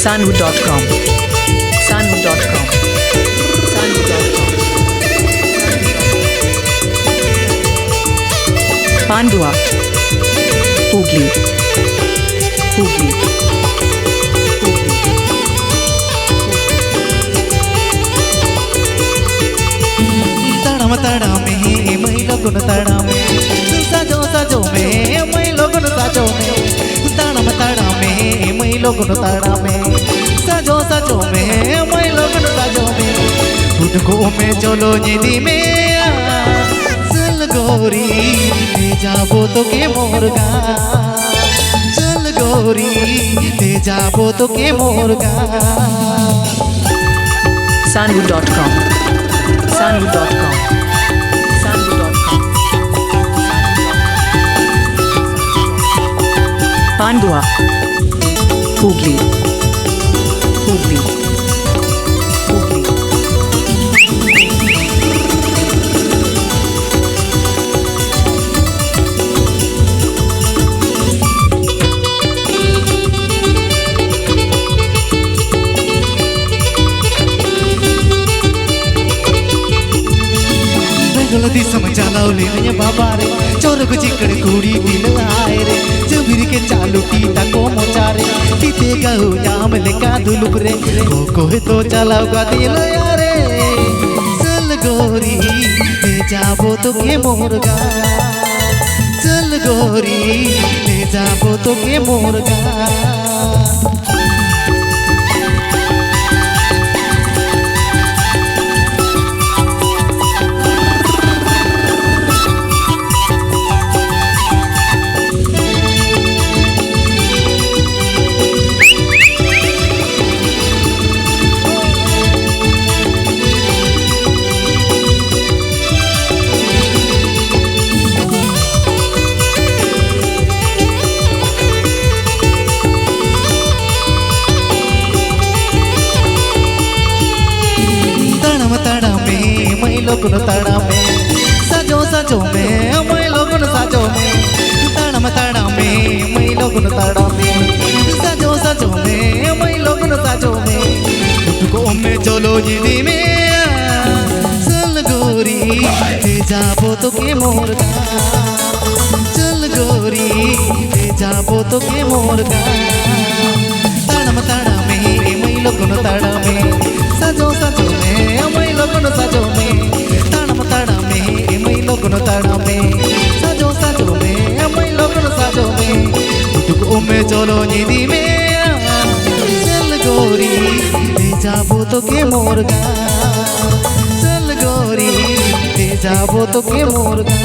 Sanu.com Sanu.com Sanu.com Pandua Hooghly Hooghly तड़ा में मैं लोगन तड़ा में साजो साजो में मैं लोगन साजो में तड़ा में मैं लोगन तड़ा में साजो साजो में मैं लोगन साजो में उठको में चलो निधि में चल गोरी ले जाबो तो के मोरगा चल गोरी ले जाबो तो के मोरगा Sanu.com Sanu.com Sanu.com Pandua Hooghly Hooghly Hooghly गलती समझा लाउले नया बाबा रे चोर को चिकड़े कुड़ी दिल आए रे जबीर के चालू टीटा को मोचारे टीते गहू जाम लेका दुलुप रे को तो चलाऊगा दिल यारे चल गोरी ले जाबो तो के मोरगा चल गोरी ले जाबो तो के मोरगा लोगन तड़ा में साजो साजो में मैं लोगन साजो में तड़ा में मैं लोगन तड़ा में साजो साजो में मैं लोगन साजो में उठको में चलो जिदी में चल गोरी ले जाबो तो के मोरगा चल गोरी ले जाबो तो के मोरगा तड़ा में मैं लोगन तड़ा में साजो साजो में मैं लोगन साजो में तड़ा में मैं लोगन तड़ा में साजो साजो में मैं लोगन साजो में उठको में चलो निधि में चल गोरी ले जाबो तो के मोरगा चल गोरी ले जाबो तो के मोरगा